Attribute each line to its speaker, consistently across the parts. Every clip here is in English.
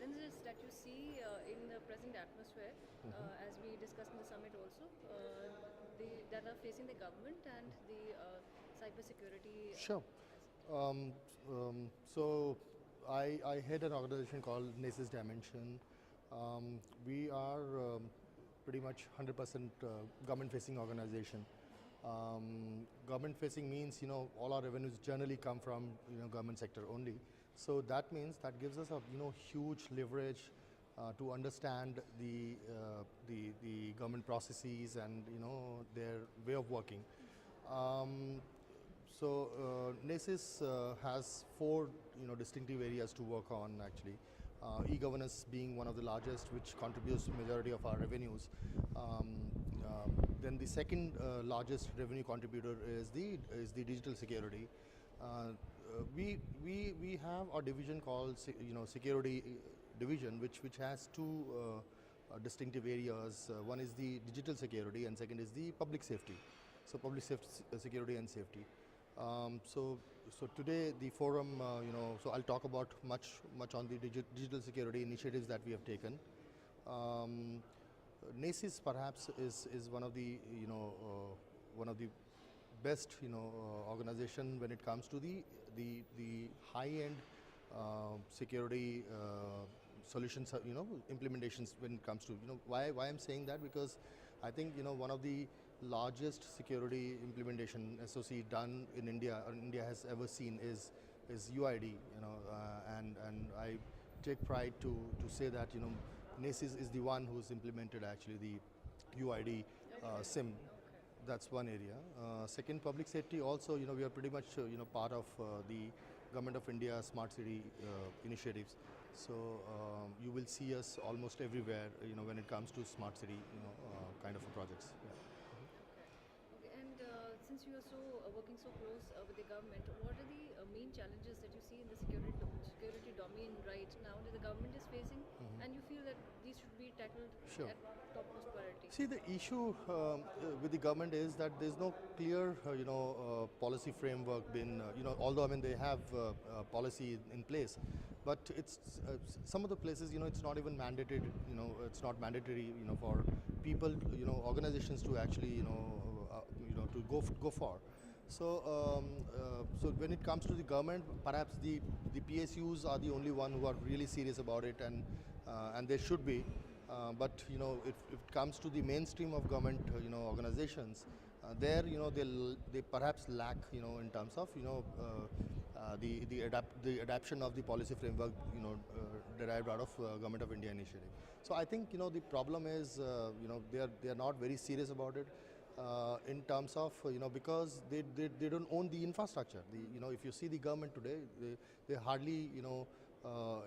Speaker 1: challenges that you see in the present atmosphere, as we discussed in the summit also, that are facing the government and the cyber security?
Speaker 2: Sure. Um, so I head an organization called Naesys Dimension. We are pretty much 100% government-facing organization. Government-facing means all our revenues generally come from government sector only. So that means that gives us a huge leverage to understand the government processes and their way of working. Naesys has four distinctive areas to work on actually. E-governance being one of the largest, which contributes to majority of our revenues. Then the second largest revenue contributor is the digital security. We have a division called security division, which has two distinctive areas. One is the digital security, and second is the public safety. So public security and safety. So today the forum, so I'll talk about much on the digital security initiatives that we have taken. Naesys perhaps is one of the best organization when it comes to the high end security solutions, implementations when it comes to why I'm saying that, because I think one of the largest security implementation SOC done in India, or India has ever seen is UID, and I take pride to say that Naesys is the one who's implemented actually the UID SIM. That's one area. Second, public safety also, we are pretty much part of the Government of India Smart City initiatives. So you will see us almost everywhere, when it comes to smart city, kind of projects. Yeah.
Speaker 1: Okay, and since you are working so close with the government, what are the main challenges that you see in the security domain right now that the government is facing, and you feel that these should be tackled
Speaker 2: Sure.
Speaker 1: at topmost priority?
Speaker 2: See, the issue with the government is that there's no clear, policy framework been, although I mean they have policy in place, but it's some of the places, it's not even mandated, it's not mandatory, for people, organizations to actually, to go for. So when it comes to the government, perhaps the PSUs are the only one who are really serious about it, and they should be. But if it comes to the mainstream of government, organizations, there they perhaps lack, in terms of the adaptation of the policy framework, derived out of Government of India initiative. So I think the problem is they are not very serious about it. In terms of because they don't own the infrastructure. If you see the government today, they hardly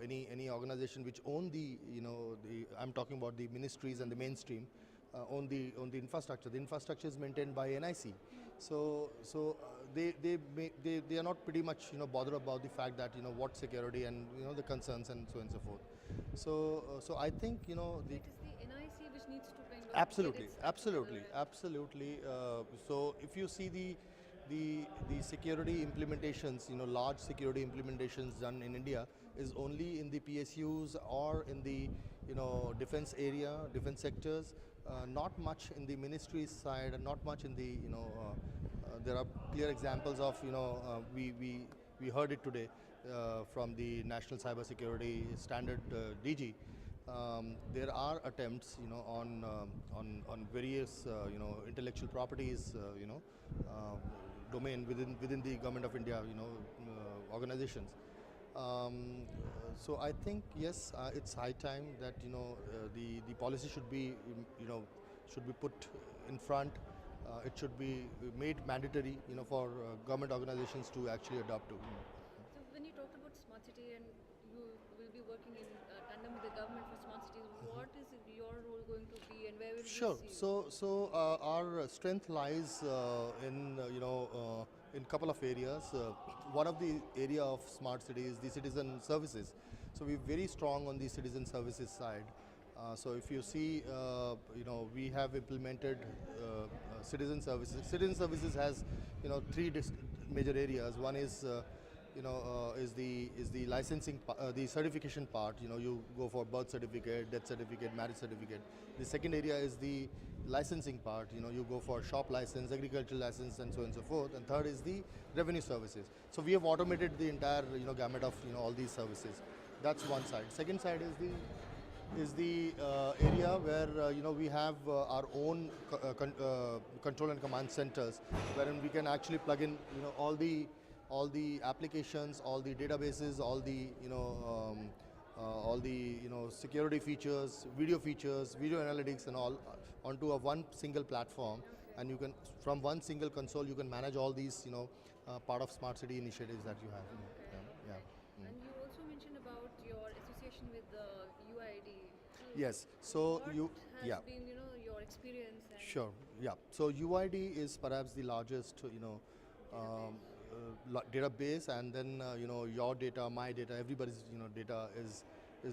Speaker 2: any organization which own the I'm talking about the ministries and the mainstream own the infrastructure. The infrastructure is maintained by NIC. So they are not pretty much bothered about the fact that what security and the concerns and so on and so forth. So I think
Speaker 1: It is the NIC which needs to kind of
Speaker 2: absolutely,
Speaker 1: get its
Speaker 2: absolutely,
Speaker 1: together.
Speaker 2: absolutely. So if you see the security implementations, large security implementations done in India is only in the PSUs or in the defense area, defense sectors. Not much in the ministry side, and not much in the there are clear examples of we heard it today from the National Cyber Security Standard DG. There are attempts, on various, intellectual properties, domain within the Government of India, organizations. So I think yes, it's high time that the policy should be should be put in front. It should be made mandatory, for government organizations to actually adopt to.
Speaker 1: So when you talked about smart city and you will be working in tandem with the government for smart cities, what is your role going to be, and where will
Speaker 2: Sure.
Speaker 1: we see you?
Speaker 2: So our strength lies in couple of areas. One of the area of smart city is the citizen services. So we're very strong on the citizen services side. So if you see, we have implemented citizen services. Citizen services has three major areas. One is is the licensing, the certification part. You go for birth certificate, death certificate, marriage certificate. The second area is the licensing part. You go for shop license, agricultural license, and so on and so forth. And third is the revenue services. So we have automated the entire gamut of all these services. That's one side. Second side is the area where we have our own control and command centers, wherein we can actually plug in all the applications, all the databases, all the security features, video analytics, and all onto a one single platform. And you can, from one single console, you can manage all these part of smart city initiatives that you have. Yeah.
Speaker 1: And you also mentioned about your association with the UID.
Speaker 2: Yes. So
Speaker 1: What
Speaker 2: you,
Speaker 1: has
Speaker 2: yeah.
Speaker 1: been your experience? And
Speaker 2: Sure. Yeah. So UID is perhaps the largest, database, and then your data, my data, everybody's data is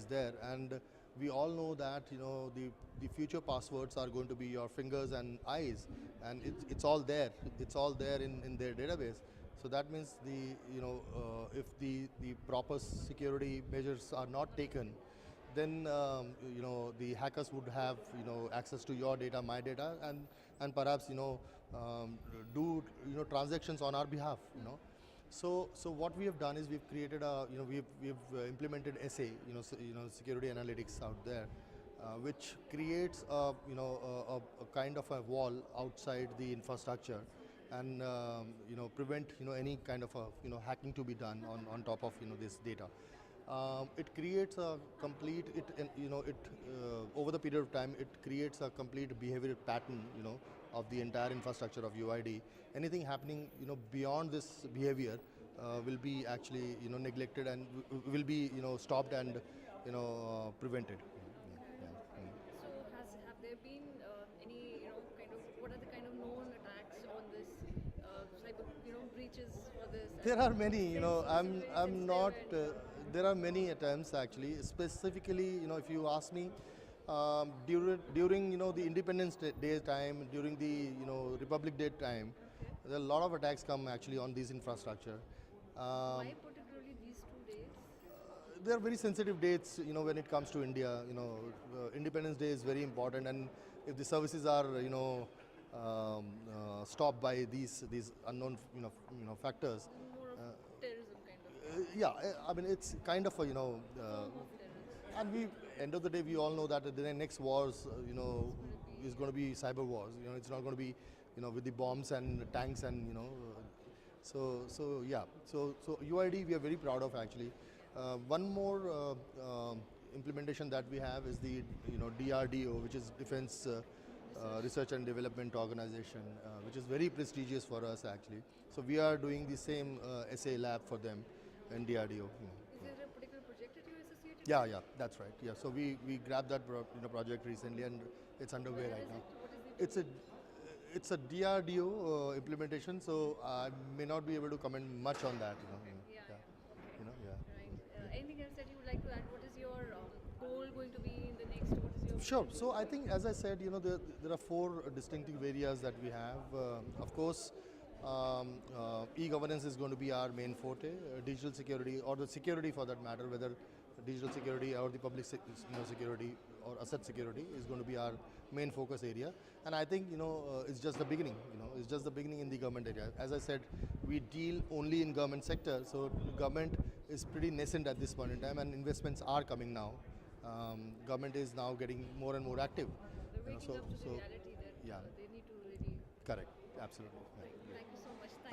Speaker 2: there, and we all know that the future passwords are going to be your fingers and eyes, and it's all there. It's all there in their database. So that means if the proper security measures are not taken, then the hackers would have access to your data, my data, and perhaps do transactions on our behalf. So what we have done is we've created a we've implemented SA, security analytics out there, which creates a kind of a wall outside the infrastructure, and prevent any kind of a hacking to be done on top of this data. It creates a complete over the period of time, it creates a complete behavioral pattern of the entire infrastructure of UID. Anything happening beyond this behavior will be actually neglected, and will be stopped and prevented. Yeah.
Speaker 1: so have there been any kind of, what are the kind of known attacks on this cyber breaches for this?
Speaker 2: There are many,
Speaker 1: Since this is very
Speaker 2: I'm
Speaker 1: sensitive
Speaker 2: not.
Speaker 1: and
Speaker 2: There are many attempts actually. Specifically, if you ask me, during the Independence Day time, during the Republic Day time,
Speaker 1: okay.
Speaker 2: there are a lot of attacks come actually on these infrastructure.
Speaker 1: Why particularly these 2 days?
Speaker 2: They are very sensitive dates, when it comes to India. Independence Day is very important, and if the services are, stopped by these unknown, factors.
Speaker 1: More of terrorism kind of
Speaker 2: Yeah, I mean, it's kind of a,
Speaker 1: form of terrorism.
Speaker 2: and we, end of the day, we all know that the next wars, is going to be cyber wars. It's not going to be, with the bombs and tanks and, so yeah. So UID we are very proud of actually. One more implementation that we have is the, DRDO, which is Defense Research and Development Organization, which is very prestigious for us actually. So we are doing the same SA lab for them in DRDO.
Speaker 1: Is there a particular project that you're associated
Speaker 2: Yeah,
Speaker 1: with?
Speaker 2: yeah, that's right. Yeah, so we grabbed that project recently, and it's underway
Speaker 1: Where
Speaker 2: right
Speaker 1: is
Speaker 2: now.
Speaker 1: it? What is the
Speaker 2: It's a DRDO implementation, so I may not be able to comment much on that.
Speaker 1: Yeah,
Speaker 2: Yeah,
Speaker 1: okay.
Speaker 2: yeah.
Speaker 1: Right. Anything else that you would like to add? What is your goal going to be in the next? What is your
Speaker 2: Sure. So I think, as I said, there are four distinctive areas that we have. Of course, e-governance is going to be our main forte. Digital security, or the security for that matter, whether digital security or the public security or asset security, is going to be our main focus area. And I think it's just the beginning. It's just the beginning in the government area. As I said, we deal only in government sector, so government is pretty nascent at this point in time, and investments are coming now. Government is now getting more and more active.
Speaker 1: they're waking up to the
Speaker 2: so
Speaker 1: reality that
Speaker 2: yeah,
Speaker 1: they need to really.
Speaker 2: correct, absolutely.
Speaker 1: Right.
Speaker 2: Yeah.
Speaker 1: Thank you so much.
Speaker 2: Thanks.